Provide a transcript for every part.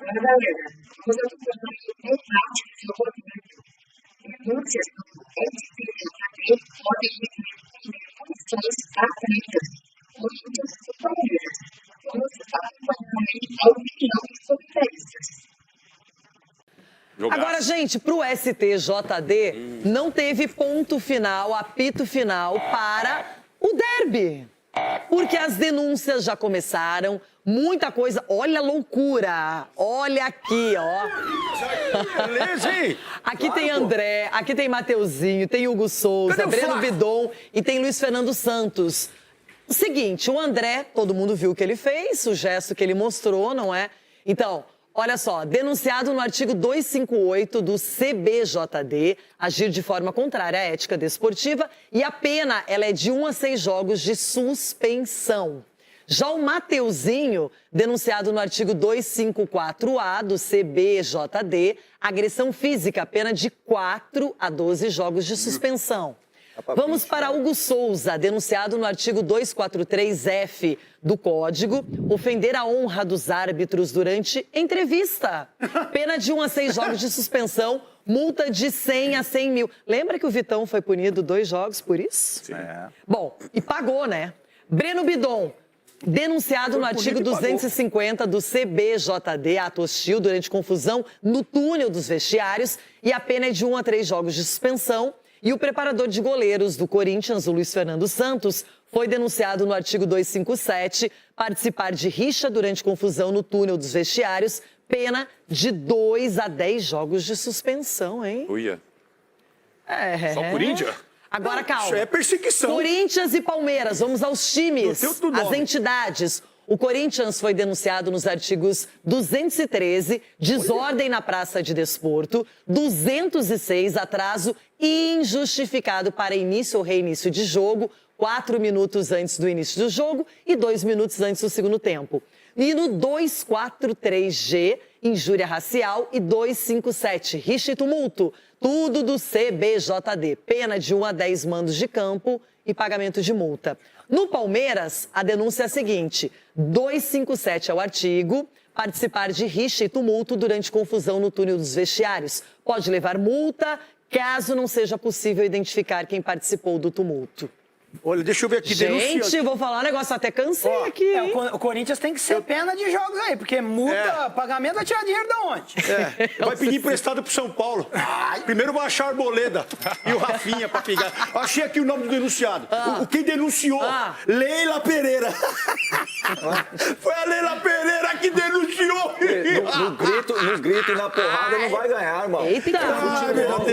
Olha, galera, nós acompanhamos o prático de desenvolvimento. Denúncias do STJD podem requerer punições gratuitas. Corinthians e Palmeiras. Vamos acompanhar a opinião sobre isso. Agora, gente, para o STJD, não teve ponto final, apito final para o derby. Porque as denúncias já começaram, muita coisa. Olha a loucura. Olha aqui, ó. Beleza, hein? Aqui tem André, aqui tem Mateuzinho, tem Hugo Souza, Breno Bidon e tem Luiz Fernando Santos. Seguinte, o André, todo mundo viu o que ele fez, o gesto que ele mostrou, não é? Então, olha só, denunciado no artigo 258 do CBJD, agir de forma contrária à ética desportiva, e a pena ela é de 1 a 6 jogos de suspensão. Já o Mateuzinho, denunciado no artigo 254A do CBJD, agressão física, pena de 4 a 12 jogos de suspensão. Vamos para Hugo Souza, denunciado no artigo 243F do Código, ofender a honra dos árbitros durante entrevista. Pena de 1 a 6 jogos de suspensão, multa de 100 a 100 mil. Lembra que o Vitão foi punido 2 jogos por isso? Sim. Bom, e pagou, né? Breno Bidon, denunciado no artigo 250 do CBJD, ato hostil durante confusão no túnel dos vestiários, e a pena é de 1 a 3 jogos de suspensão. E o preparador de goleiros do Corinthians, o Luiz Fernando Santos, foi denunciado no artigo 257, participar de rixa durante confusão no túnel dos vestiários, pena de 2 a 10 jogos de suspensão, hein? Uia. Só Corinthians? Agora, calma. Isso é perseguição. Corinthians e Palmeiras, vamos aos times, às entidades. O Corinthians foi denunciado nos artigos 213, desordem na praça de desporto, 206, atraso injustificado para início ou reinício de jogo, 4 minutos antes do início do jogo e 2 minutos antes do segundo tempo. E no 243G, injúria racial, e 257, rixa e tumulto, tudo do CBJD, pena de 1 a 10 mandos de campo e pagamento de multa. No Palmeiras, a denúncia é a seguinte: 257 é o artigo, participar de rixa e tumulto durante confusão no túnel dos vestiários. Pode levar multa, caso não seja possível identificar quem participou do tumulto. Olha, deixa eu ver aqui. Gente, vou falar um negócio, até cansei aqui, hein? O Corinthians tem que ser pena de jogos aí, porque multa, pagamento vai tirar dinheiro de onde? Vai pedir emprestado pro São Paulo. Primeiro vai achar a Arboleda e o Rafinha pra pegar. Achei aqui o nome do denunciado. Quem denunciou? Leila Pereira. Foi a Leila Pereira que denunciou. No grito e na porrada não vai ganhar, irmão. Eita!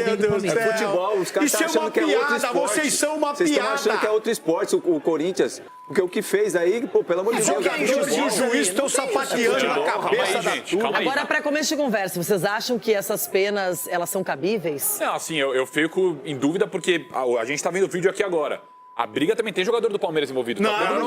Meu Deus do céu. É futebol, os caras estão achando que é outro esporte. Vocês são uma Vocês estão piada. achando que é outro esporte, o Corinthians. Porque o que fez aí, pô, pelo amor de Deus. Os juízes estão sapateando na cabeça da turma. Agora, para começo de conversa, vocês acham que essas penas, elas são cabíveis? Não, assim, eu fico em dúvida porque a gente tá vendo o vídeo aqui agora. A briga também tem jogador do Palmeiras envolvido. Não tem, não.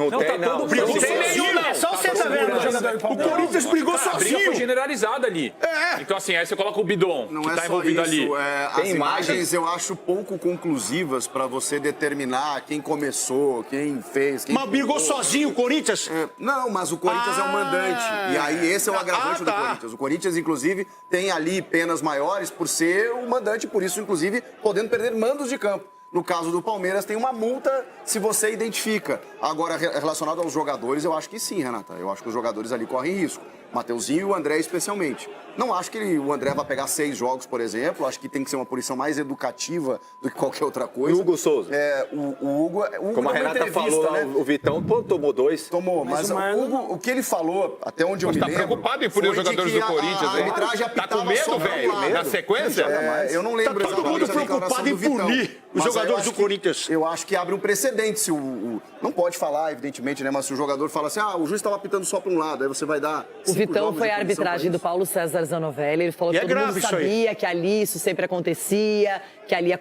Não tem, não. Brigou Nenhum, é só você tá vendo o jogador do O Palmeiras. Corinthians brigou A briga foi sozinho. generalizada ali. Então, assim, aí você coloca o Bidon, Não que é tá só envolvido isso, ali. as imagens eu acho pouco conclusivas para você determinar quem começou, quem fez, quem... Mas brigou sozinho o Corinthians? Não, mas o Corinthians é o mandante. E aí esse é o agravante do tá. Corinthians. O Corinthians, inclusive, tem ali penas maiores por ser o mandante, por isso, inclusive, podendo perder mandos de campo. No caso do Palmeiras, tem uma multa se você identifica. Agora, relacionado aos jogadores, eu acho que sim, Renata. Eu acho que os jogadores ali correm risco. Mateuzinho e o André especialmente. Não acho que o André vai pegar 6 jogos, por exemplo. Acho que tem que ser uma punição mais educativa do que qualquer outra coisa. E o Hugo Souza? O Hugo Como a Renata falou, né? o Vitão tomou 2. Tomou, mas o Hugo, o que ele falou, até onde eu me Tá lembro... preocupado em punir os foi de jogadores que do Corinthians, a hein? arbitragem Tá com apitava medo, só pra um velho? lado. Na sequência? Eu não lembro Tá todo mundo exatamente a declaração preocupado em do Vitão. punir os Mas aí eu jogadores acho do Corinthians. Eu acho que abre um precedente se não pode falar, evidentemente, né? Mas se o jogador fala assim, o juiz estava apitando só para um lado, aí você vai dar... O Vitão foi a arbitragem do Paulo César Zanovelli. Ele falou que todo mundo sabia que ali isso sempre acontecia, que ali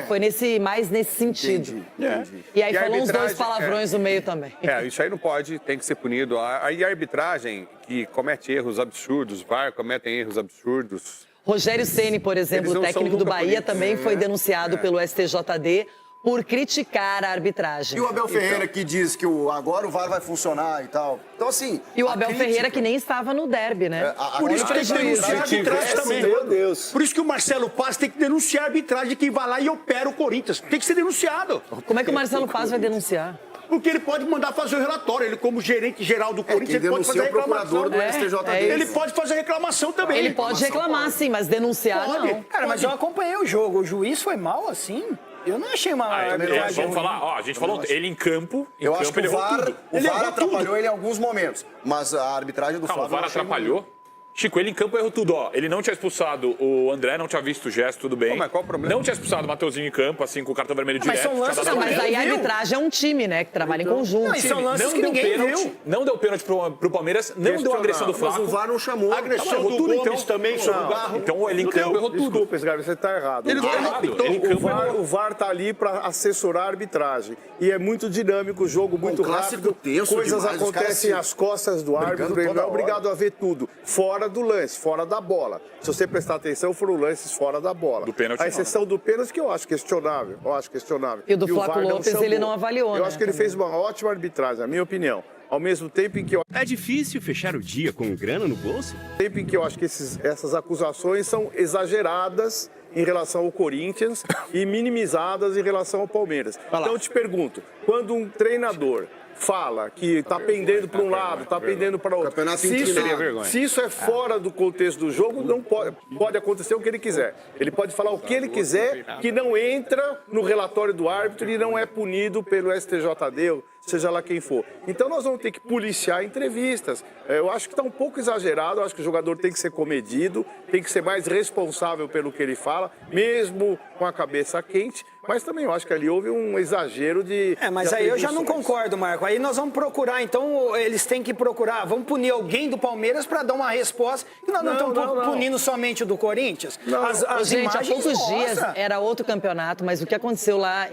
foi mais nesse sentido. Entendi. E aí E a falou uns 2 arbitragem, palavrões no meio também. Isso aí não pode, tem que ser punido. Aí a arbitragem que comete erros absurdos, VAR cometem erros absurdos. Rogério Ceni, por exemplo, Eles o não são técnico do nunca Bahia, punidos. também foi denunciado pelo STJD por criticar a arbitragem. E o Abel Ferreira que diz que agora o VAR vai funcionar e tal. Então, assim... E o Abel Ferreira que nem estava no derby, né? Por isso que tem que denunciar a arbitragem também. Meu Deus. Por isso que o Marcelo Paz tem que denunciar a arbitragem de quem vai lá e opera o Corinthians. Tem que ser denunciado. Como é que o Marcelo Paz vai denunciar? Porque ele pode mandar fazer o relatório. Ele, como gerente geral do Corinthians, ele pode fazer a o procurador reclamação. do STJD. Ele pode fazer reclamação também. Ele pode reclamar, sim, mas denunciar, Pode. não. Cara, mas eu acompanhei o jogo. O juiz foi mal assim? Eu não achei uma arbitragem Vamos falar, ó, a gente falou, ele em campo, Eu acho que ele o errou VAR, tudo. o VAR atrapalhou ele em alguns momentos. Mas a arbitragem do Calma, o Flávio... VAR eu achei atrapalhou? Chico, ele em campo errou tudo, ó. Ele não tinha expulsado o André, não tinha visto o gesto, tudo bem. Pô, mas qual o problema? Não tinha expulsado o Mateuzinho em campo, assim, com o cartão vermelho Mas direto. são lances tinha dado Não, mas amarelo. aí a arbitragem é um time, né? Que trabalha em conjunto. Não, e são lances Não que deu ninguém pênalti, viu. não deu pênalti pro Palmeiras, não deu agressão do Mas Flávio. o VAR não chamou. A agressão errou do tudo, Gomes então. também sobre o Garro. Então ele em campo errou tudo. Desculpa, Sgarbi, você está errado. Ele errado. apitou. Ele em campo O VAR está ali para assessorar a arbitragem. E é muito dinâmico o jogo, muito clássico rápido. tenso Coisas demais, os caras acontecem se às costas do árbitro. brigando Ele não toda é obrigado a ver tudo. Fora do lance, fora da bola. Se você prestar atenção, foram lances fora da bola. Do pênalti, a não. exceção do pênalti que eu acho questionável. E o do VAR Flávio Lopes, chamou. ele não avaliou, Eu né, acho que ele também. fez uma ótima arbitragem, na minha opinião. Ao mesmo tempo em que eu É difícil fechar o dia com grana no bolso? acho que essas acusações são exageradas em relação ao Corinthians e minimizadas em relação ao Palmeiras. Então eu te pergunto, quando um treinador fala que está pendendo para um lado, está pendendo para outro, Campeonato se isso, inclinado. se isso é fora do contexto do jogo, não pode acontecer o que ele quiser. Ele pode falar o que ele quiser, que não entra no relatório do árbitro e não é punido pelo STJD, ou seja lá quem for. Então nós vamos ter que policiar entrevistas. Eu acho que está um pouco exagerado, eu acho que o jogador tem que ser comedido, tem que ser mais responsável pelo que ele fala, mesmo com a cabeça quente, mas também eu acho que ali houve um exagero de... Mas de aí eu já não atribuições. concordo, Marco. Aí nós vamos procurar, então eles têm que procurar, vamos punir alguém do Palmeiras para dar uma resposta, e nós não estamos punindo somente o do Corinthians. As Gente, há imagens poucos dias mostram. era outro campeonato, mas o que aconteceu lá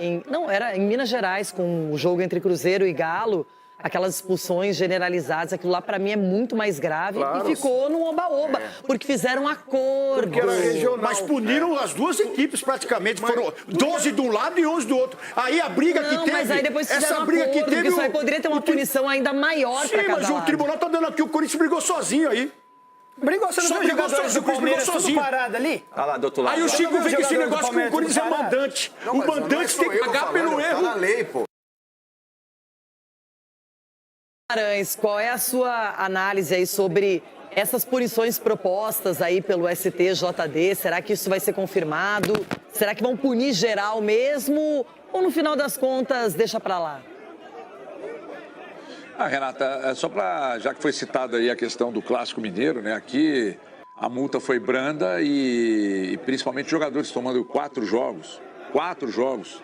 era em Minas Gerais, com o jogo entre Cruzeiro e Galo, aquelas expulsões generalizadas, aquilo lá pra mim é muito mais grave Claro. e ficou no oba-oba, porque fizeram um acordo. Porque era regional. Mas puniram as duas equipes praticamente. Foram 12 de um lado e 11 do outro. Aí a briga que teve... Mas aí depois fizeram essa um briga acordo, que teve... porque isso aí poderia ter uma punição ainda maior Sim, pra cada mas o lado. tribunal tá dando aqui, o Corinthians brigou sozinho aí. Brigou, você não Só viu os brigou jogadores sozinho, do Palmeiras brigou tudo sozinho. parado ali? Olha lá, do outro lado. Aí o Chico Não, vem com esse jogador do negócio que o Palmeiras Corinthians é tudo parado. mandante. Não, O mas não é mandante só tem que eu pagar falando, pelo Tá erro. na lei, pô. Guimarães, qual é a sua análise aí sobre essas punições propostas aí pelo STJD? Será que isso vai ser confirmado? Será que vão punir geral mesmo? Ou no final das contas, deixa pra lá? Renata, só para, já que foi citada aí a questão do Clássico Mineiro, né? Aqui a multa foi branda e principalmente jogadores tomando 4 jogos,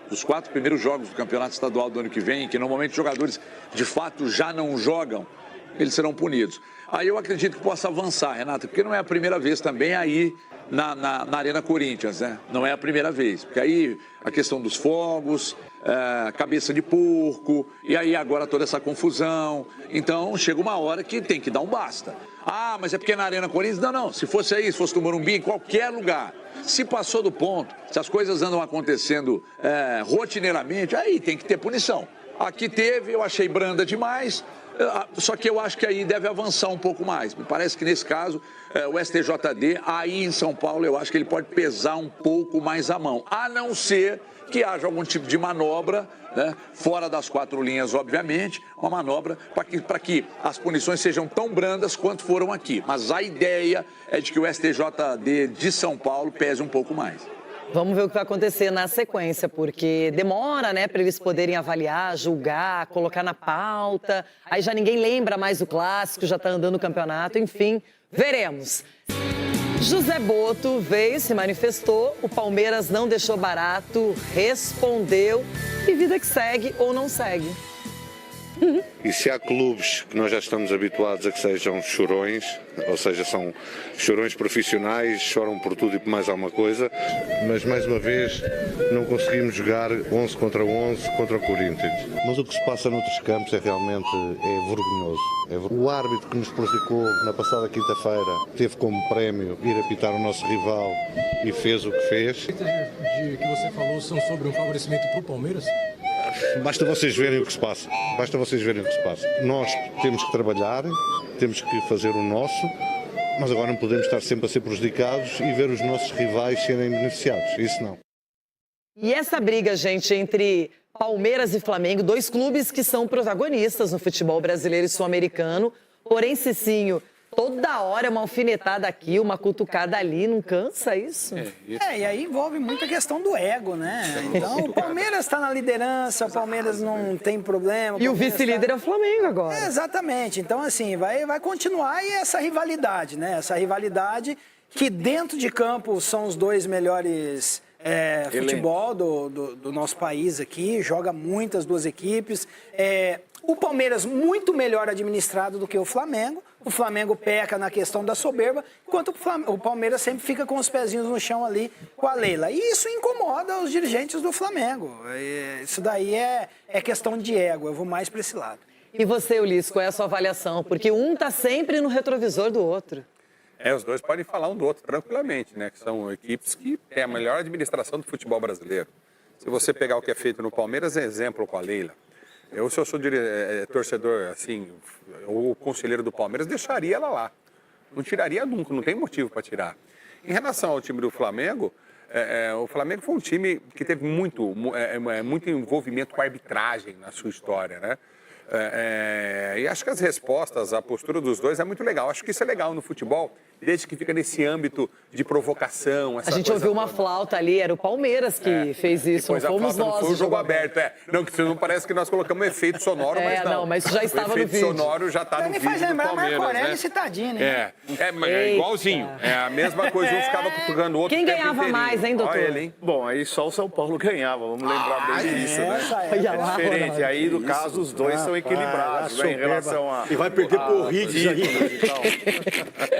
os 4 primeiros jogos do Campeonato Estadual do ano que vem, que normalmente jogadores de fato já não jogam, eles serão punidos. Aí eu acredito que possa avançar, Renata, porque não é a primeira vez também aí na Arena Corinthians, né? Não é a primeira vez, porque aí a questão dos fogos, cabeça de porco, e aí agora toda essa confusão. Então chega uma hora que tem que dar um basta. Ah, mas é porque na Arena Corinthians? Não. Se fosse aí, se fosse no Morumbi, em qualquer lugar. Se passou do ponto, se as coisas andam acontecendo rotineiramente, aí tem que ter punição. Aqui teve, eu achei branda demais, só que eu acho que aí deve avançar um pouco mais. Me parece que nesse caso, o STJD, aí em São Paulo, eu acho que ele pode pesar um pouco mais a mão. A não ser que haja algum tipo de manobra, né, fora das 4 linhas, obviamente, uma manobra para que as punições sejam tão brandas quanto foram aqui. Mas a ideia é de que o STJD de São Paulo pese um pouco mais. Vamos ver o que vai acontecer na sequência, porque demora, né, para eles poderem avaliar, julgar, colocar na pauta. Aí já ninguém lembra mais do clássico, já está andando o campeonato, enfim, veremos. José Boto veio, se manifestou, o Palmeiras não deixou barato, respondeu e vida que segue ou não segue. E se há clubes que nós já estamos habituados a que sejam chorões, ou seja, são chorões profissionais, choram por tudo e por mais alguma coisa, mas mais uma vez não conseguimos jogar 11 contra 11 contra o Corinthians. Mas o que se passa noutros campos é realmente vergonhoso. O árbitro que nos prejudicou na passada quinta-feira teve como prémio ir apitar o nosso rival e fez o que fez. As que você falou são sobre um favorecimento para o Palmeiras? Basta vocês verem o que se passa. Basta vocês verem o que se passa. Nós temos que trabalhar, temos que fazer o nosso, mas agora não podemos estar sempre a ser prejudicados e ver os nossos rivais serem beneficiados. Isso não. E essa briga, gente, entre Palmeiras e Flamengo, dois clubes que são protagonistas no futebol brasileiro e sul-americano. Porém, Cicinho, toda hora é uma alfinetada aqui, uma cutucada ali, não cansa isso? E aí envolve muita questão do ego, né? Então, o Palmeiras está na liderança, o Palmeiras não tem problema. E o vice-líder é o Flamengo agora. Exatamente. Então, assim, vai continuar e essa rivalidade, né? Essa rivalidade que dentro de campo são os dois melhores futebol do nosso país aqui, joga muito as duas equipes. O Palmeiras muito melhor administrado do que o Flamengo. O Flamengo peca na questão da soberba, enquanto o Palmeiras sempre fica com os pezinhos no chão ali com a Leila. E isso incomoda os dirigentes do Flamengo. Isso daí é questão de ego, eu vou mais para esse lado. E você, Ulisses, qual é a sua avaliação? Porque um está sempre no retrovisor do outro. Os dois podem falar um do outro tranquilamente, né? Que são equipes que têm a melhor administração do futebol brasileiro. Se você pegar o que é feito no Palmeiras, é exemplo com a Leila. Se eu sou torcedor, assim, ou conselheiro do Palmeiras, deixaria ela lá. Não tiraria nunca, não tem motivo para tirar. Em relação ao time do Flamengo, o Flamengo foi um time que teve muito envolvimento com a arbitragem na sua história, né? E acho que as respostas, a postura dos dois é muito legal. Acho que isso é legal no futebol, desde que fica nesse âmbito de provocação. A gente ouviu uma flauta ali, era o Palmeiras que fez isso, não fomos nós. Não foi o jogo aberto, Não, que não parece que nós colocamos um efeito sonoro, mas não. Não, mas isso já estava no vídeo. O efeito sonoro já está no vídeo do Palmeiras, né? Marco Aurélio e Citadini, né? É igualzinho. É a mesma coisa, um ficava cutucando o outro. Quem ganhava mais, hein, doutor? Olha ele, hein? Bom, aí só o São Paulo ganhava, vamos lembrar bem disso, né? É diferente. Aí, no caso, os dois são equilibrados, né, em relação a... E vai perder por ritmo.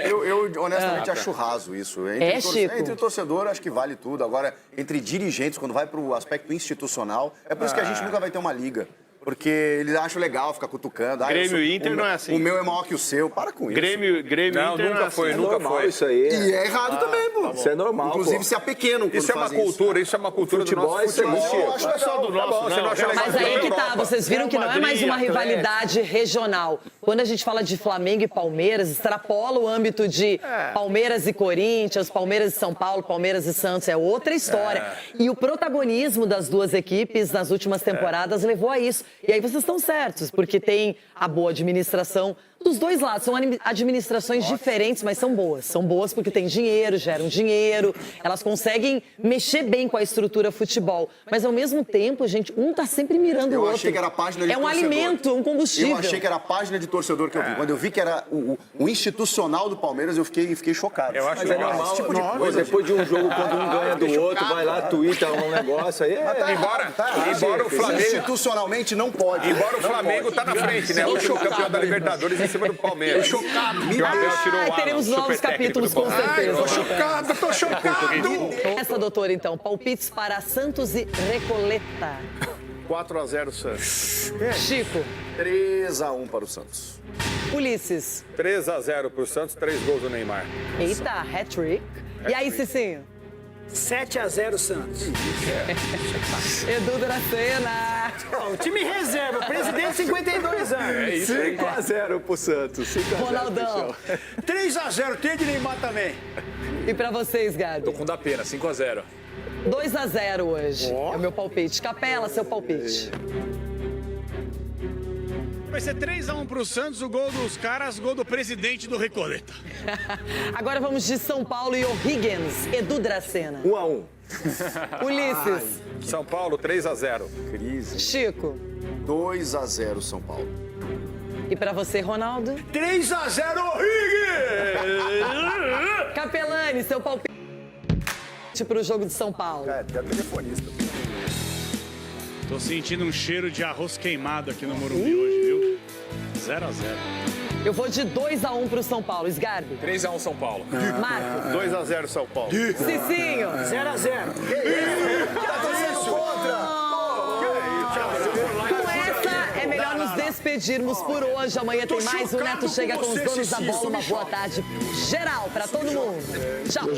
Eu honestamente acho raso isso. Entre torcedor, acho que vale tudo. Agora, entre dirigentes, quando vai para o aspecto institucional, é por isso que a gente nunca vai ter uma liga. Porque eles acham legal ficar cutucando. Grêmio e Inter não é assim. O meu é maior que o seu. Para com isso. Grêmio não, Inter nunca foi, nunca foi. Isso aí. E é errado também, pô. Isso é normal. Inclusive, se é pequeno. Isso é uma cultura, isso é uma cultura do nosso futebol. Eu acho que é só do nosso, não. Mas aí que tá, vocês viram que não é mais uma rivalidade regional. Quando a gente fala de Flamengo e Palmeiras, extrapola o âmbito de Palmeiras e Corinthians, Palmeiras e São Paulo, Palmeiras e Santos, é outra história. E o protagonismo das duas equipes nas últimas temporadas levou a isso. E aí vocês estão certos, porque tem a boa administração dos dois lados. São administrações diferentes, mas são boas. São boas porque tem dinheiro, geram dinheiro, elas conseguem mexer bem com a estrutura futebol. Mas, ao mesmo tempo, gente, um tá sempre mirando o outro. Eu achei que era a página de torcedor. É um alimento, um combustível. Eu achei que era a página de torcedor que eu vi. Quando eu vi que era o institucional do Palmeiras, eu fiquei chocado. Eu acho que é normal. Esse tipo de coisa. Depois de um jogo, quando um ganha do outro, vai lá, tuita um negócio aí. Embora o Flamengo... Institucionalmente não pode. Embora o Flamengo tá na frente, né? O último campeão da Libertadores em cima do Palmeiras. Tô chocado. Teremos novos capítulos, com certeza. Tô chocado. Essa, doutora, então, palpites para Santos e Recoleta. 4-0 Santos. Chico. 3-1 para o Santos. Ulisses. 3-0 pro Santos, 3 gols do Neymar. Eita, hat-trick. E aí, Cicinho? 7-0 Santos. Edu Dracena. O time reserva, presidente 52 anos. É isso aí. 5-0 pro Santos. 5-0. Ronaldão. 3-0, tem de Neymar também. E pra vocês, Gabi? Tô com da pena, 5-0. 2-0 hoje. É o meu palpite. Capela, seu palpite. Vai ser 3-1 pro Santos, o gol dos caras, gol do presidente do Recoleta. Agora vamos de São Paulo e O'Higgins. Edu Dracena. 1-1. Ulisses. São Paulo, 3-0. Crise. Chico. 2-0 São Paulo. E pra você, Ronaldo? 3-0 O'Higgins! Capelani, seu palpite pro jogo de São Paulo. É telefonista. Tô sentindo um cheiro de arroz queimado aqui no Morumbi hoje, viu? 0x0. Eu vou de 2x1 pro São Paulo. Sgarbi. 3x1 São Paulo. Marco. 2x0 São Paulo. Cicinho. 0x0. Tá torcendo contra! Com essa, é melhor nos despedirmos por hoje. Amanhã tem mais. O Neto chega com os donos da bola. Uma boa tarde geral pra todo mundo. Tchau.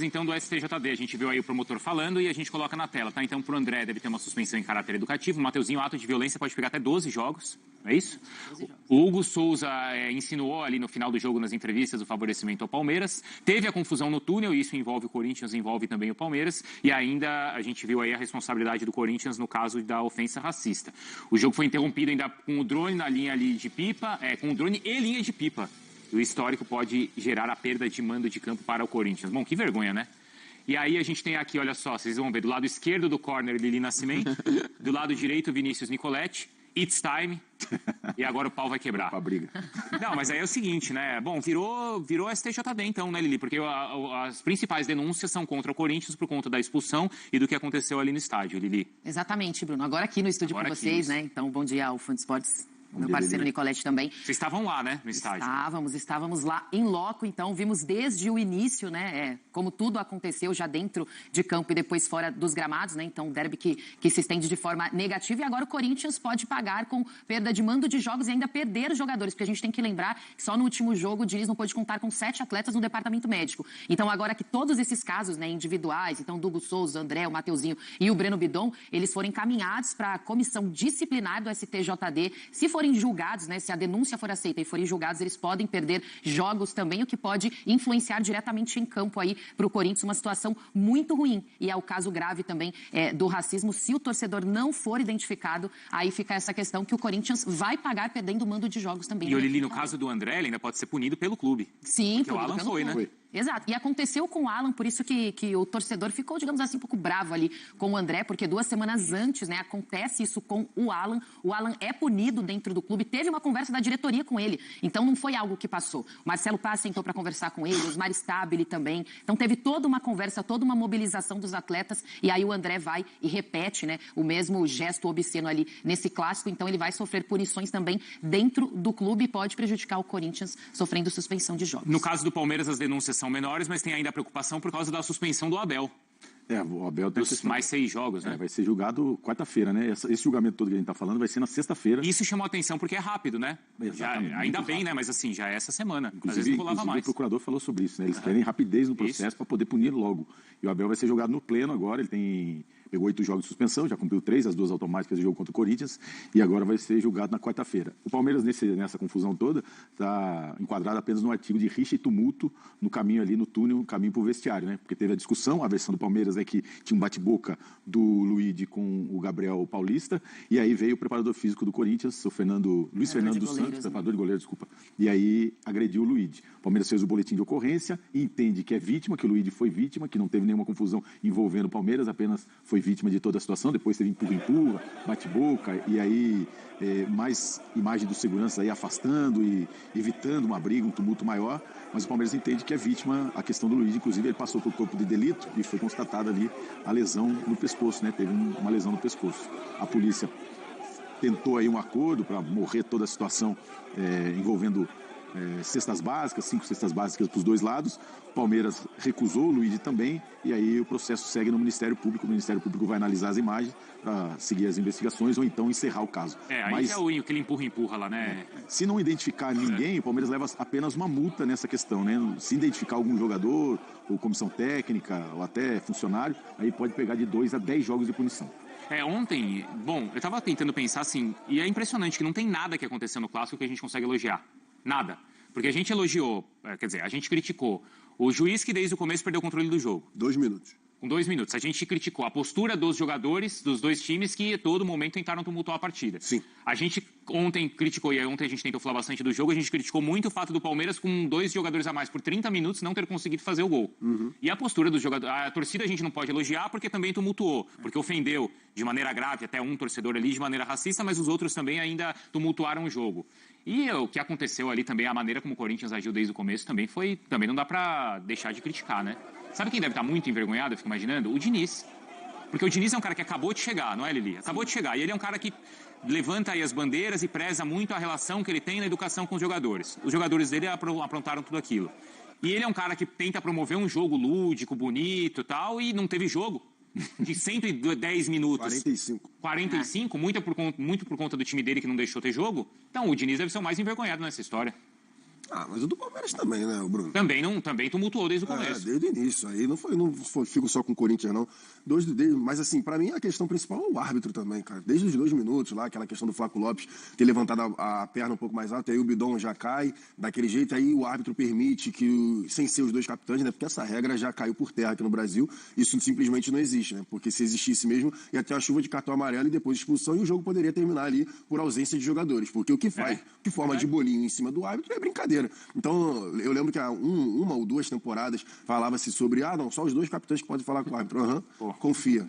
Então, do STJD, a gente viu aí o promotor falando e a gente coloca na tela, tá? Então, pro André deve ter uma suspensão em caráter educativo. O Mateuzinho, ato de violência pode pegar até 12 jogos. É isso? O Hugo Souza insinuou ali no final do jogo, nas entrevistas, o favorecimento ao Palmeiras. Teve a confusão no túnel, e isso envolve o Corinthians, envolve também o Palmeiras. E ainda a gente viu aí a responsabilidade do Corinthians no caso da ofensa racista. O jogo foi interrompido ainda com o drone na linha ali de pipa, com o drone e linha de pipa. O histórico pode gerar a perda de mando de campo para o Corinthians. Bom, que vergonha, né? E aí a gente tem aqui, olha só, vocês vão ver, do lado esquerdo do corner, Lili Nascimento. Do lado direito, Vinícius Nicoletti. It's time. E agora o pau vai quebrar. Pra briga. Não, mas aí é o seguinte, né? Bom, virou STJD então, né, Lili? Porque as principais denúncias são contra o Corinthians por conta da expulsão e do que aconteceu ali no estádio, Lili. Exatamente, Bruno. Agora aqui no estúdio com vocês, né? Então, bom dia ao Fã de Esportes. Meu parceiro Nicolete também. Vocês estavam lá, né, no estádio? Estávamos lá em loco, então vimos desde o início, né, como tudo aconteceu já dentro de campo e depois fora dos gramados, né, então o derby que se estende de forma negativa e agora o Corinthians pode pagar com perda de mando de jogos e ainda perder os jogadores, porque a gente tem que lembrar que só no último jogo o Diniz não pôde contar com 7 atletas no departamento médico. Então agora que todos esses casos, né, individuais, então do Hugo Souza, o André, o Mateuzinho e o Breno Bidon, eles foram encaminhados para a comissão disciplinar do STJD. Se forem julgados, né, se a denúncia for aceita e forem julgados, eles podem perder jogos também, o que pode influenciar diretamente em campo aí para o Corinthians, uma situação muito ruim. E é o caso grave também do racismo. Se o torcedor não for identificado, aí fica essa questão que o Corinthians vai pagar perdendo o mando de jogos também. E o Lili, no caso do André, ele ainda pode ser punido pelo clube. Sim, porque o Alan foi, né? Exato. E aconteceu com o Alan, por isso que o torcedor ficou, digamos assim, um pouco bravo ali com o André, porque 2 semanas antes, né, acontece isso com o Alan. O Alan é punido dentro do clube. Teve uma conversa da diretoria com ele. Então não foi algo que passou. O Marcelo Paz sentou para conversar com ele, o Osmar Stabile também. Então teve toda uma conversa, toda uma mobilização dos atletas. E aí o André vai e repete, né, o mesmo gesto obsceno ali nesse clássico. Então ele vai sofrer punições também dentro do clube e pode prejudicar o Corinthians sofrendo suspensão de jogos. No caso do Palmeiras, as denúncias são menores, mas tem ainda a preocupação por causa da suspensão do Abel. O Abel tem mais 6 jogos, né? Vai ser julgado quarta-feira, né? Esse julgamento todo que a gente está falando vai ser na sexta-feira. Isso chamou a atenção porque é rápido, né? Ainda bem, né? Mas assim, já é essa semana. Às vezes não rolava mais. O procurador falou sobre isso, né? Eles querem rapidez no processo para poder punir logo. E o Abel vai ser julgado no pleno agora, ele pegou 8 jogos de suspensão, já cumpriu 3, as 2 automáticas do jogo contra o Corinthians, e agora vai ser julgado na quarta-feira. O Palmeiras, nessa confusão toda, está enquadrado apenas no artigo de rixa e tumulto no caminho ali, no túnel, no caminho para o vestiário, né? Porque teve a discussão, a versão do Palmeiras é que tinha um bate-boca do Luigi com o Gabriel Paulista, e aí veio o preparador físico do Corinthians, Luiz Fernando dos Santos, preparador de goleiro, desculpa, e aí agrediu o Luigi. O Palmeiras fez o boletim de ocorrência e entende que é vítima, que o Luigi foi vítima, que não teve nenhuma confusão envolvendo o Palmeiras, apenas foi vítima de toda a situação. Depois teve empurra, bate-boca, e aí mais imagem dos seguranças aí afastando e evitando uma briga, um tumulto maior, mas o Palmeiras entende que é vítima a questão do Luigi. Inclusive ele passou por corpo de delito e foi constatada ali a lesão no pescoço, né? Teve uma lesão no pescoço. A polícia tentou aí um acordo para morrer toda a situação envolvendo cestas básicas, 5 cestas básicas para os 2 lados. O Palmeiras recusou, o Luigi também, e aí o processo segue no Ministério Público. O Ministério Público vai analisar as imagens para seguir as investigações ou então encerrar o caso. Aí é o que ele empurra lá, né? Se não identificar ninguém, o Palmeiras leva apenas uma multa nessa questão, né? Se identificar algum jogador, ou comissão técnica, ou até funcionário, aí pode pegar de 2 a 10 jogos de punição. Ontem, bom, eu tava tentando pensar assim, e é impressionante que não tem nada que aconteceu no Clássico que a gente consegue elogiar. Nada. Porque a gente elogiou, quer dizer, a gente criticou o juiz que desde o começo perdeu o controle do jogo. 2 minutos. Com 2 minutos. A gente criticou a postura dos jogadores, dos 2 times, que a todo momento tentaram tumultuar a partida. Sim. A gente ontem criticou, e ontem a gente tentou falar bastante do jogo, a gente criticou muito o fato do Palmeiras, com 2 jogadores a mais por 30 minutos, não ter conseguido fazer o gol. E a postura dos jogadores... A torcida a gente não pode elogiar porque também tumultuou, porque ofendeu de maneira grave até um torcedor ali de maneira racista, mas os outros também ainda tumultuaram o jogo. E o que aconteceu ali também, a maneira como o Corinthians agiu desde o começo, também não dá pra deixar de criticar, né? Sabe quem deve estar muito envergonhado, eu fico imaginando? O Diniz. Porque o Diniz é um cara que acabou de chegar, não é, Lili? Acabou de chegar. E ele é um cara que levanta aí as bandeiras e preza muito a relação que ele tem na educação com os jogadores. Os jogadores dele aprontaram tudo aquilo. E ele é um cara que tenta promover um jogo lúdico, bonito e tal, e não teve jogo. De 110 minutos. 45, muito por conta do time dele que não deixou ter jogo. Então, o Diniz deve ser o mais envergonhado nessa história. Ah, mas o do Palmeiras também, né, Bruno? Também tumultuou desde o começo. Desde o início. Aí não fico só com o Corinthians, não. Mas, assim, pra mim a questão principal é o árbitro também, cara. Desde os 2 minutos lá, aquela questão do Flaco Lopes ter levantado a perna um pouco mais alta, aí o Bidon já cai daquele jeito, aí o árbitro permite que, sem ser os 2 capitães, né? Porque essa regra já caiu por terra aqui no Brasil. Isso simplesmente não existe, né? Porque se existisse mesmo, ia ter uma chuva de cartão amarelo e depois expulsão, e o jogo poderia terminar ali por ausência de jogadores. Porque o que forma de bolinho em cima do árbitro é brincadeira. Então, eu lembro que há uma ou 2 temporadas falava-se sobre, não, só os 2 capitães que podem falar com o árbitro. Confia.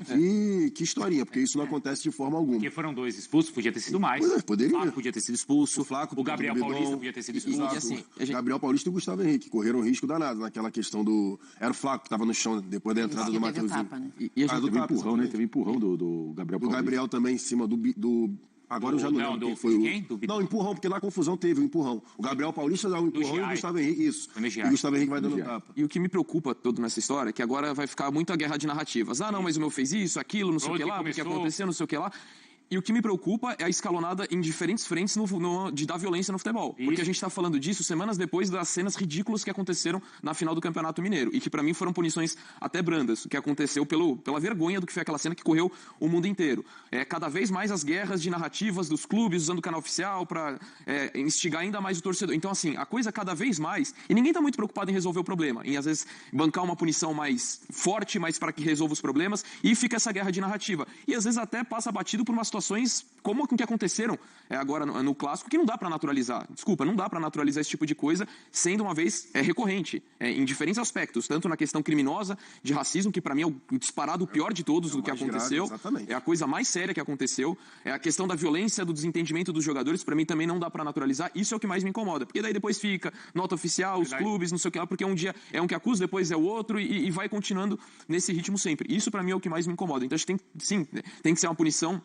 Que historinha, porque isso não acontece de forma alguma. Porque foram 2 expulsos, podia ter sido mais. Poderia. O Flaco podia ter sido expulso. O Gabriel Paulista podia ter sido expulso. E assim, Gabriel Paulista e o Gustavo Henrique correram um risco danado naquela questão do... Era o Flaco que estava no chão depois da entrada do Mateuzinho. E a gente teve empurrão, né? Teve empurrão do Gabriel Paulista. Do Gabriel também em cima do Agora eu já não lembro quem foi Não, empurrão, porque na confusão teve o empurrão. O Gabriel Paulista dá um empurrão e o Gustavo Henrique, isso. E o Gustavo Henrique vai dando tapa. E o que me preocupa todo nessa história é que agora vai ficar muito a guerra de narrativas. Não, mas o meu fez isso, aquilo, não sei o que lá, porque aconteceu, não sei o que lá. E o que me preocupa é a escalonada em diferentes frentes da violência no futebol. Porque a gente está falando disso semanas depois das cenas ridículas que aconteceram na final do Campeonato Mineiro. E que para mim foram punições até brandas, o que aconteceu pela vergonha do que foi aquela cena que correu o mundo inteiro. Cada vez mais as guerras de narrativas dos clubes usando o canal oficial para instigar ainda mais o torcedor. Então, assim, a coisa cada vez mais... E ninguém está muito preocupado em resolver o problema. Em, às vezes, bancar uma punição mais forte, mas para que resolva os problemas. E fica essa guerra de narrativa. E, às vezes, até passa batido por uma situações como que aconteceram agora no Clássico, que não dá para naturalizar. Desculpa, não dá para naturalizar esse tipo de coisa, sendo uma vez recorrente, em diferentes aspectos, tanto na questão criminosa, de racismo, que para mim é o disparado pior de todos do que aconteceu. Grave, é a coisa mais séria que aconteceu. É a questão da violência, do desentendimento dos jogadores, para mim também não dá para naturalizar. Isso é o que mais me incomoda, porque daí depois fica nota oficial, os clubes, não sei o que lá, porque um dia é um que acusa, depois é o outro, e vai continuando nesse ritmo sempre. Isso para mim é o que mais me incomoda. Então a gente tem que ser uma punição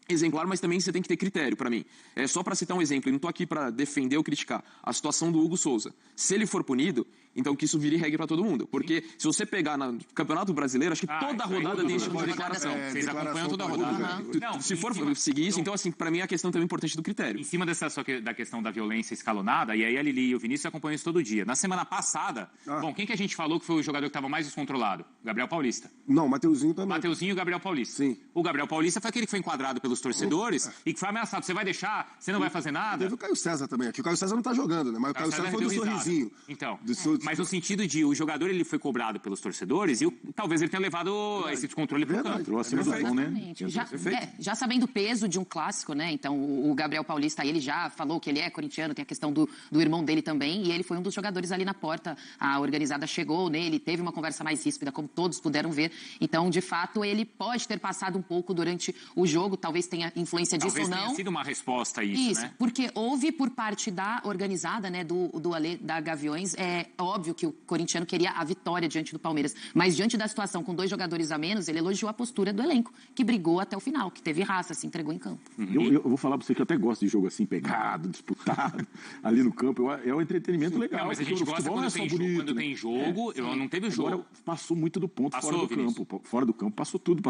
exemplar, mas também você tem que ter critério para mim. Só para citar um exemplo, e não estou aqui para defender ou criticar, a situação do Hugo Souza. Se ele for punido, então que isso vire regra para todo mundo. Porque se você pegar no Campeonato Brasileiro, acho que toda rodada tem esse tipo de declaração. Vocês acompanham toda a rodada. Se for seguir isso, então assim, para mim é a questão também importante do critério. Em cima da questão da violência escalonada, e aí a Lili e o Vinícius acompanham isso todo dia. Na semana passada, quem que a gente falou que foi o jogador que estava mais descontrolado? Gabriel Paulista. Não, Mateuzinho também. Mateuzinho e o Gabriel Paulista. Sim. O Gabriel Paulista foi aquele que foi enquadrado pelos torcedores e que foi ameaçado. Você vai deixar? Você não vai fazer nada? Teve o Caio César também aqui. O Caio César não tá jogando, né? Mas o Caio César foi do sorrisinho. Então, mas no sentido de o jogador ele foi cobrado pelos torcedores e talvez ele tenha levado esse descontrole pro campo. Já sabendo o peso de um clássico, né? Então, o Gabriel Paulista, ele já falou que ele é corintiano, tem a questão do irmão dele também, e ele foi um dos jogadores ali na porta. A organizada chegou nele, teve uma conversa mais ríspida, como todos puderam ver. Então, de fato, ele pode ter passado um pouco durante o jogo, talvez tenha influência disso ou não. Talvez tenha sido uma resposta a isso, né? Porque houve por parte da organizada, né, da Gaviões, é óbvio que o corintiano queria a vitória diante do Palmeiras, mas diante da situação com 2 jogadores a menos, ele elogiou a postura do elenco, que brigou até o final, que teve raça, se entregou em campo. Eu vou falar pra você que eu até gosto de jogo assim, pegado, disputado, ali no campo, é um entretenimento legal. Não, mas a gente gosta quando tem jogo, não teve jogo. Agora, passou muito do ponto fora do campo. Fora do campo, passou tudo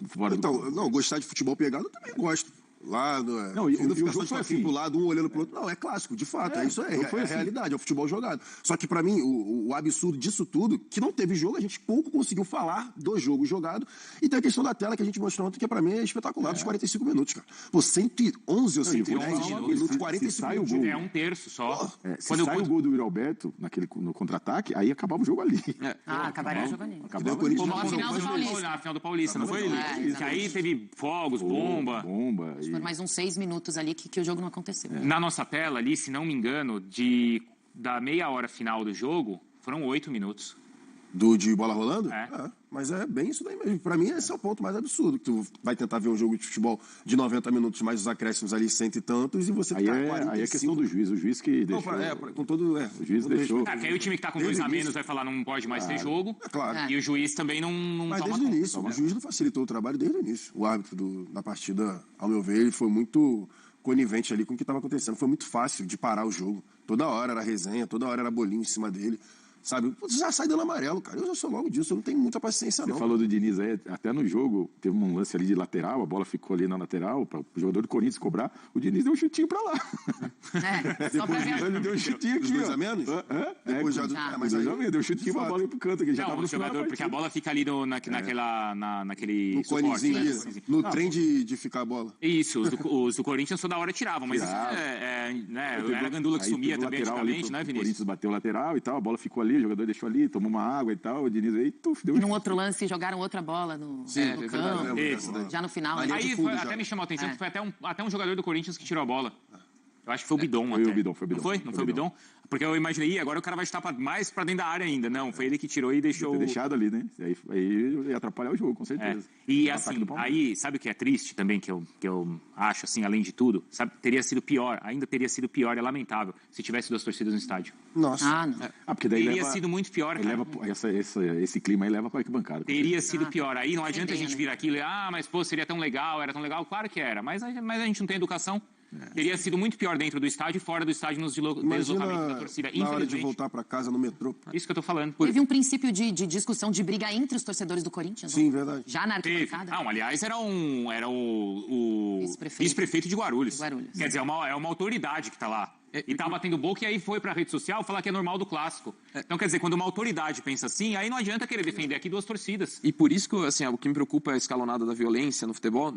fora do campo. Não, gostar de futebol pegado eu também gosto. Lá, não, e o jogo foi assim, pro lado, um olhando pro outro. Não, é clássico, de fato, isso é a realidade, é o futebol jogado. Só que pra mim, o absurdo disso tudo, que não teve jogo, a gente pouco conseguiu falar do jogo jogado, e tem a questão da tela que a gente mostrou ontem, que pra mim é espetacular, dos 45 minutos, cara. Pô, 111 ou 110 minutos, 45 minutos. É um terço só. Se sai o gol do Yuri Alberto no contra-ataque, aí acabava o jogo ali. Acabaria o jogo ali. Na final do Paulista, não foi? Que aí teve fogos, bomba. Por mais uns 6 minutos ali que o jogo não aconteceu. Na nossa tela ali, se não me engano, da meia hora final do jogo, foram 8 minutos. De bola rolando? Mas é bem isso daí mesmo. Pra mim, esse é o ponto mais absurdo. Que tu vai tentar ver um jogo de futebol de 90 minutos, mais os acréscimos ali, 100 e tantos, e você aí ficar é, 45. aí é questão do juiz. O juiz que deixou. Com todo... o juiz deixou. Porque aí o time que tá com 2 a menos vai falar não pode mais ter jogo. Claro. E o juiz também não Mas toma desde o conta. início, o juiz não facilitou o trabalho desde o início. O árbitro da partida, ao meu ver, ele foi muito conivente ali com o que estava acontecendo. Foi muito fácil de parar o jogo. Toda hora era resenha, toda hora era bolinho em cima dele. Sabe? Você já sai dando amarelo, cara. Eu já sou logo disso, eu não tenho muita paciência, não. Você falou do Diniz aí, até no jogo, teve um lance ali de lateral, a bola ficou ali na lateral, para o jogador do Corinthians cobrar, o Diniz deu um chutinho pra lá. Depois ele deu um chutinho aqui, os 2 a menos? Depois já... Mas aí deu um chutinho pra bola aí pro canto, que já tava Não, no o final da jogador, porque a bola fica ali naquele no suporte, conezinho né? ali, no trem de ficar a bola. Isso, os do Corinthians toda hora tiravam, mas era a gandula que sumia também antigamente, né, O Vinícius? Corinthians bateu o lateral e tal, a bola ficou ali, o jogador deixou ali, tomou uma água e tal, o Diniz aí, deu E num outro lance, jogaram outra bola no campo, já no final. Aí até me chamou a atenção que foi até um jogador do Corinthians que tirou a bola. Eu acho que foi o Bidon. Foi o Bidon. Não foi? Não foi o Bidon? Porque eu imaginei, agora o cara vai estar mais pra dentro da área ainda. Não, foi ele que tirou e deixou... Ter deixado ali, né? Aí ia atrapalhar o jogo, com certeza. E assim, aí, sabe o que é triste também, que eu acho, assim, além de tudo? Sabe, ainda teria sido pior e lamentável se tivesse 2 torcidas no estádio. Nossa. Não. Porque daí teria sido muito pior, cara. Esse clima aí leva pra arquibancada. Teria sido pior. Aí não adianta a gente vir aqui e ler, mas pô, seria tão legal, era tão legal. Claro que era, mas a gente não tem educação. Teria sido muito pior dentro do estádio e fora do estádio nos deslocamentos da torcida. Na hora de voltar pra casa no metrô. Isso que eu tô falando. Teve um princípio de discussão, de briga entre os torcedores do Corinthians? Sim, verdade. Já na arquibancada? Não, aliás, era o vice-prefeito de Guarulhos. Quer dizer, é uma autoridade que tá lá. E tá batendo boca e aí foi pra rede social falar que é normal do clássico. Então, quer dizer, quando uma autoridade pensa assim, aí não adianta querer defender aqui 2 torcidas. E por isso que, assim, o que me preocupa é a escalonada da violência no futebol.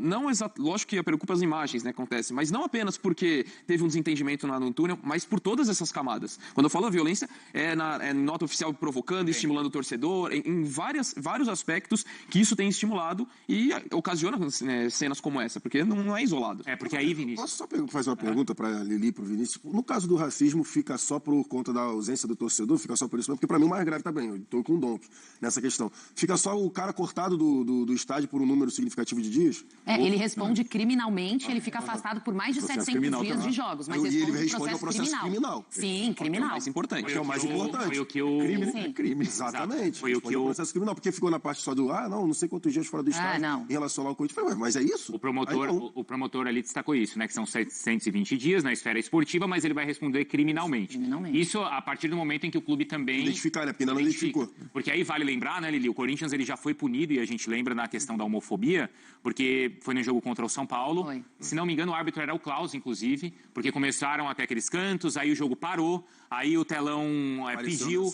Lógico que preocupa as imagens, né, acontece, mas não apenas porque teve um desentendimento no túnel, mas por todas essas camadas. Quando eu falo violência, é nota oficial provocando, estimulando o torcedor, em vários aspectos que isso tem estimulado e ocasiona cenas como essa, porque não é isolado. Porque aí, Vinícius... Posso só fazer uma pergunta pra Lili e pro Vinícius? No caso do racismo, fica só por conta da ausência do torcedor? Fica só por isso mesmo? Porque pra mim o mais grave tá bem, eu tô com o Donk nessa questão. Fica só o cara cortado do estádio por um número significativo de dias? Ele responde criminalmente, ele fica afastado por mais de 700 dias de jogos, mas ele responde responde ao processo criminal. Sim, criminal. É o mais importante. Que é o mais importante. Foi o que eu... Crime. Exatamente. Foi o que eu... processo criminal, porque ficou na parte só do, não sei quantos dias fora do estádio em relação ao Corinthians. Mas é isso? O promotor ali destacou isso, né? Que são 720 dias na esfera esportiva, mas ele vai responder criminalmente. Isso a partir do momento em que o clube também... Identificar, né? Porque ainda não identificou. Porque aí vale lembrar, né, Lili? O Corinthians ele já foi punido, e a gente lembra na questão da homofobia, porque foi no jogo contra o São Paulo. Se não me engano, o árbitro era o Klaus, inclusive, porque começaram até aqueles cantos, aí o jogo parou, aí o telão pediu...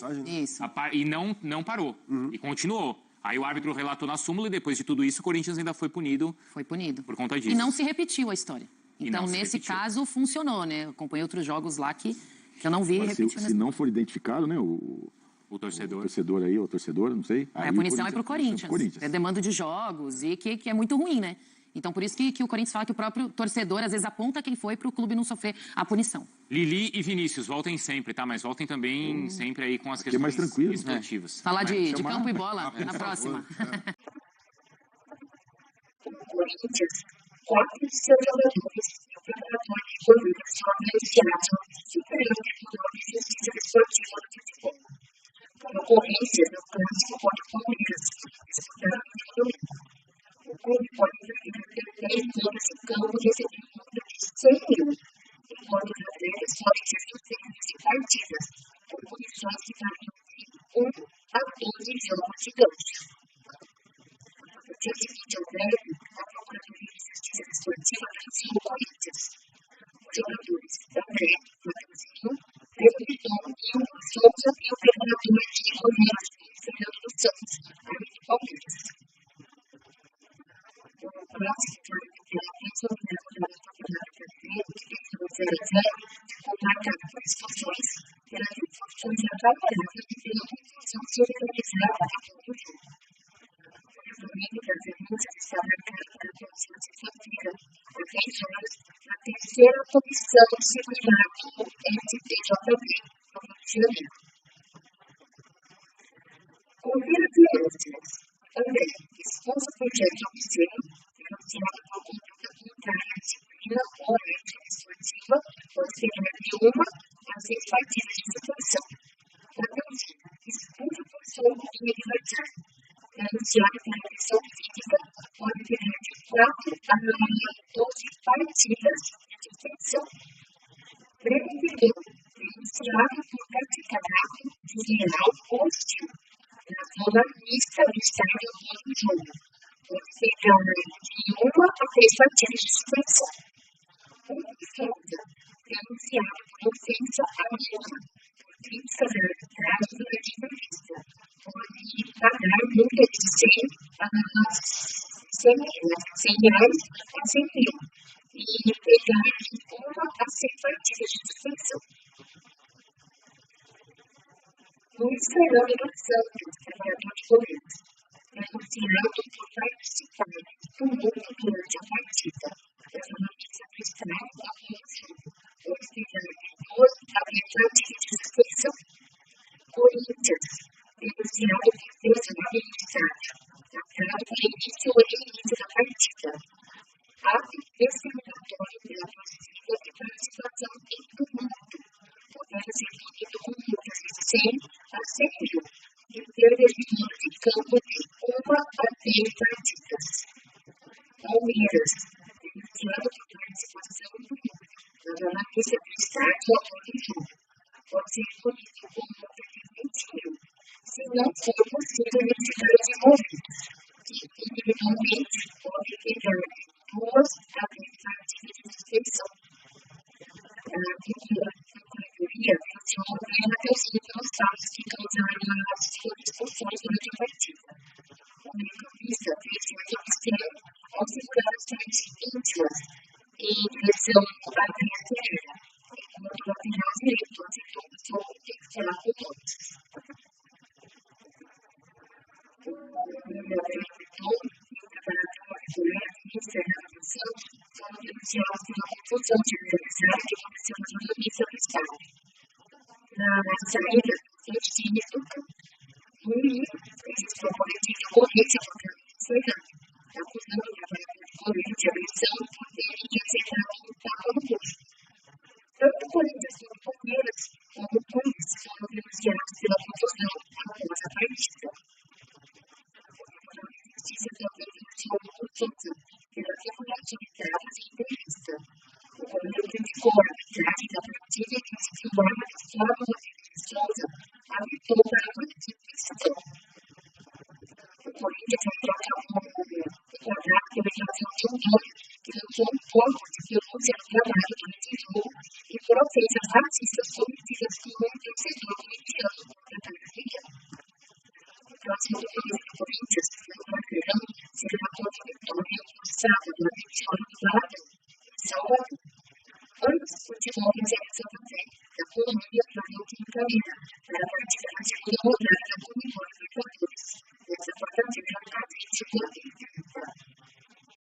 E não parou. E continuou. Aí o árbitro relatou na súmula e depois de tudo isso, o Corinthians ainda foi punido. Foi punido. Por conta disso. E não se repetiu a história. Então, nesse caso, funcionou, né? Eu acompanhei outros jogos lá que eu não vi repetir. Se não for identificado, né, o torcedor aí, ou torcedora, não sei. A punição é pro Corinthians. É demanda de jogos e que é muito ruim, né? Então, por isso que o Corinthians fala que o próprio torcedor, às vezes, aponta quem foi para o clube não sofrer a punição. Lili e Vinícius, voltem sempre, tá? Mas voltem também sempre aí com as questões mais tranquilo, esportivas. Falar de campo e bola na próxima. Corinthians, 4 de seus jogadores e o preparador de Corinthians são anunciados no Superior Tribunal de Justiça Esportiva do Futebol. Por ocorrência do clássico contra o Palmeiras, disputado no domingo. O clube pode ter 10 times em campo recebendo um número de 100 mil, enquanto os atletas podem ser suspensos de partidas, com punições que variam de 1 a 12 jogos de gancho. No dia seguinte ao derby, a Procuradoria de Justiça Esportiva anunciou o Corinthians. Os jogadores André, Mateuzinho, Pedro Bidon e Hugo Souza e o preparador de goleiros Fernando dos Santos, árbitro do Palmeiras. O próximo torneio de resolvimento do Campeonato Brasileiro, que venceu 0-0, ficou marcado por expulsões, pelas expulsões atrapalhadas e pela confusão generalizada ao longo do jogo. O domingo das denúncias está marcado para a próxima sexta-feira, às 10 horas, na terceira comissão disciplinar do STJD, no Rio de Janeiro. Confira denúncias. André, expulso por diante obsceno, denunciado por conduta contrária à disciplina ou à ética esportiva, pode ser nenhuma a 6 partidas de suspensão. Mateuzinho, expulso por soco em adversário. Denunciado por agressão física, pode perder de 4 a 12 partidas de suspensão. Breno Vidal, denunciado por praticamento desleal ou hostil na zona mista do estádio após o jogo. Pode ser de 1 a 3 partidas de suspensão. Souza, denunciado por ofensa à honra, por críticas à arbitragem durante a entrevista. Pode pagar multa de 100 a 100 reais a 100 mil e pegar de 1 a 6 partidas de suspensão. Luiz Fernando dos Santos, trabalhador de goleiros, denunciado por participar de tumulto durante a partida. Essa notícia do Estado da Rússia, pode pegar de 2 a 10 partidas de suspensão. Corinthians, denunciado por personagem do estádio, tratado por início ou início da partida. Ato discriminatório pela torcida e participação em tumulto, podendo ser punido com multas de 100 a 100 mil e perda de mando de campo de 1 a 10 partidas. Palmeiras, denunciado por participação em tumulto, na notícia do estádio após o jogo, pode ser punido com multa de 20 mil, se não for possível identificar os envolvidos, que individualmente pode pegar de 2 a 10 partidas de suspensão. A Procuradoria mencionou o Breno Mateuzinho pelos fatos que causaram as suas expulsões durante a partida. O meio-campista fez de obsceno ao segurar as frentes íntimas em direção à linha Pereira, enquanto o lateral direito aceitou o soco e foi com todos. Foram denunciados pela confusão de adversário que aconteceu na zona mista do estádio. Na saída, os times do campo. Registrou boletim de ocorrência contra o Fernando, acusando o trabalhador de goleiro de agressão por ter aceitado um tapa no rosto. Tanto o Corinthians como o Palmeiras, como o Cruz, foram denunciados pela confusão após a partida. A Justiça também denunciou o Souza pela regulatividade de entrevista. O goleiro criticou a arbitragem da partida e disse que o órgão de Fórmula de Souza apitou para a participação. O Corinthians entrou reclamar pela relação de um nome que lançou um ponto de denúncia no trabalho durante o jogo e por ofensas racistas cometidas por um torcedor corintiano contra a Bahia. O próximo jogo do Corinthians, no Barcelona, será contra o Vitória no sábado, às 20 horas do Barradão, em Salvador. Antes, o futebol reserva Santa Fé, da Colômbia, para a última carreira, para a partida da segunda rodada